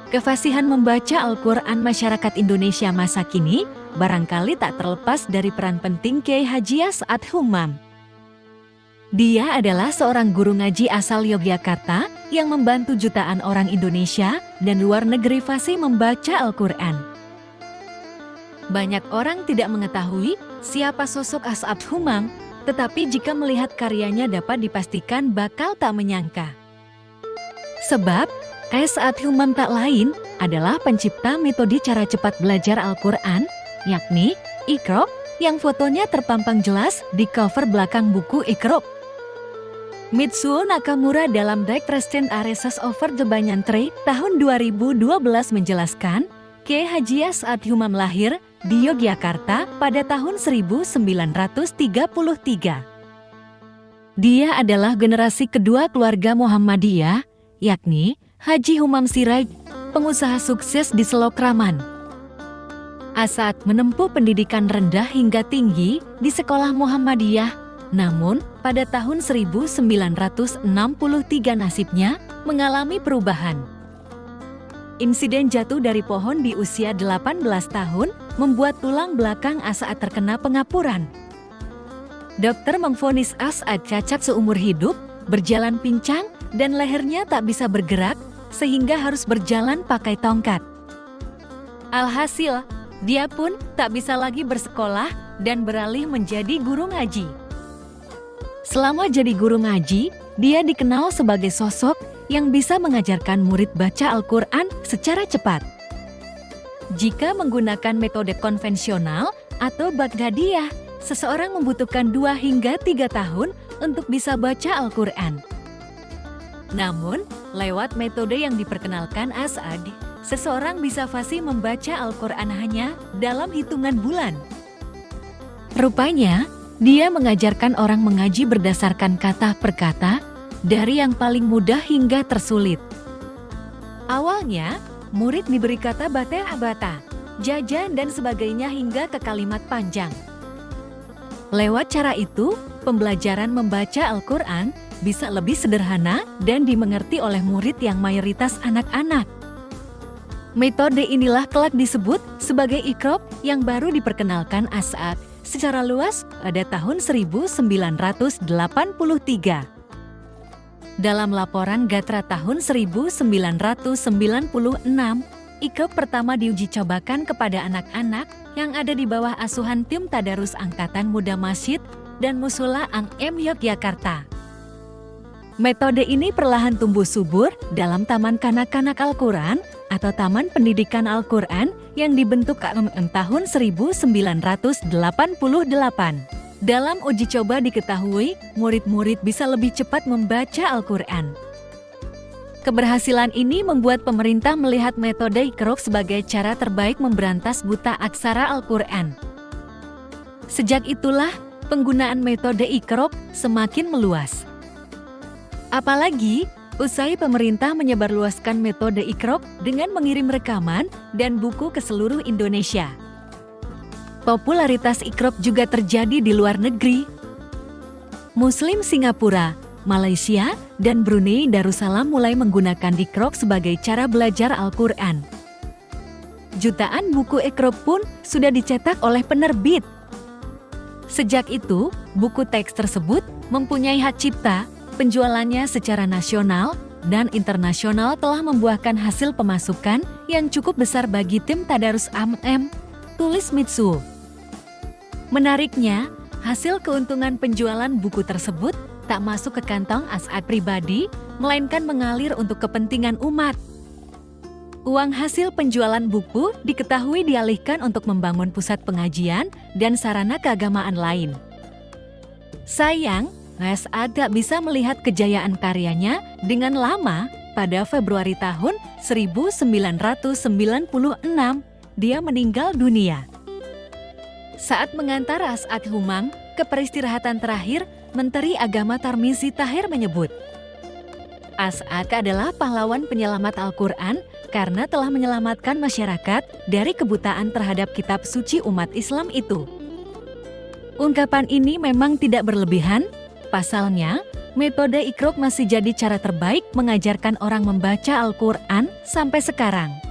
Kefasihan membaca Al-Quran masyarakat Indonesia masa kini barangkali tak terlepas dari peran penting Kiai Haji As'ad Humam. Dia adalah seorang guru ngaji asal Yogyakarta yang membantu jutaan orang Indonesia dan luar negeri fasih membaca Al-Quran. Banyak orang tidak mengetahui siapa sosok As'ad Humam, tetapi jika melihat karyanya dapat dipastikan bakal tak menyangka. Sebab As'ad Humam tak lain adalah pencipta metode cara cepat belajar Al-Quran, yakni Iqra, yang fotonya terpampang jelas di cover belakang buku Iqra. Mitsuo Nakamura dalam Direct Recent Arrests Over the Banyan Tree tahun 2012 menjelaskan, Kiai Haji As'ad Humam lahir di Yogyakarta pada tahun 1933. Dia adalah generasi kedua keluarga Muhammadiyah, yakni Haji Humam Siraj, pengusaha sukses di Selokraman. As'ad menempuh pendidikan rendah hingga tinggi di sekolah Muhammadiyah, namun pada tahun 1963 nasibnya mengalami perubahan. Insiden jatuh dari pohon di usia 18 tahun membuat tulang belakang As'ad terkena pengapuran. Dokter memvonis As'ad cacat seumur hidup, berjalan pincang, dan lehernya tak bisa bergerak, sehingga harus berjalan pakai tongkat. Alhasil, dia pun tak bisa lagi bersekolah dan beralih menjadi guru ngaji. Selama jadi guru ngaji, dia dikenal sebagai sosok yang bisa mengajarkan murid baca Al-Quran secara cepat. Jika menggunakan metode konvensional atau Baghdadiyah, seseorang membutuhkan 2 hingga 3 tahun untuk bisa baca Al-Quran. Namun, lewat metode yang diperkenalkan As'ad, seseorang bisa fasih membaca Al-Quran hanya dalam hitungan bulan. Rupanya, dia mengajarkan orang mengaji berdasarkan kata per kata, dari yang paling mudah hingga tersulit. Awalnya, murid diberi kata bata-bata, jajan dan sebagainya hingga ke kalimat panjang. Lewat cara itu, pembelajaran membaca Al-Quran bisa lebih sederhana dan dimengerti oleh murid yang mayoritas anak-anak. Metode inilah kelak disebut sebagai Iqra yang baru diperkenalkan As'ad secara luas pada tahun 1983. Dalam laporan Gatra tahun 1996, Iqra pertama diuji cobakan kepada anak-anak yang ada di bawah asuhan tim Tadarus Angkatan Muda Masjid dan Mushola Ang-Em Yogyakarta. Metode ini perlahan tumbuh subur dalam Taman Kanak-Kanak Al-Quran atau Taman Pendidikan Al-Quran yang dibentuk KMM tahun 1988. Dalam uji coba diketahui, murid-murid bisa lebih cepat membaca Al-Quran. Keberhasilan ini membuat pemerintah melihat metode Iqra sebagai cara terbaik memberantas buta aksara Al-Quran. Sejak itulah, penggunaan metode Iqra semakin meluas. Apalagi, usai pemerintah menyebarluaskan metode Iqra dengan mengirim rekaman dan buku ke seluruh Indonesia. Popularitas Iqra juga terjadi di luar negeri. Muslim Singapura, Malaysia, dan Brunei Darussalam mulai menggunakan Iqra sebagai cara belajar Al-Quran. Jutaan buku Iqra pun sudah dicetak oleh penerbit. Sejak itu, buku teks tersebut mempunyai hak cipta. Penjualannya secara nasional dan internasional telah membuahkan hasil pemasukan yang cukup besar bagi tim Tadarus Am-Em, tulis Mitsuo. Menariknya, hasil keuntungan penjualan buku tersebut tak masuk ke kantong As'ad pribadi, melainkan mengalir untuk kepentingan umat. Uang hasil penjualan buku diketahui dialihkan untuk membangun pusat pengajian dan sarana keagamaan lain. Sayang, As'ad tak bisa melihat kejayaan karyanya dengan lama. Pada Februari tahun 1996, dia meninggal dunia. Saat mengantar As'ad Humam ke peristirahatan terakhir, Menteri Agama Tarmizi Tahir menyebut, As'ad adalah pahlawan penyelamat Al-Quran karena telah menyelamatkan masyarakat dari kebutaan terhadap kitab suci umat Islam itu. Ungkapan ini memang tidak berlebihan. Pasalnya, Metode Iqra masih jadi cara terbaik mengajarkan orang membaca Al-Quran sampai sekarang.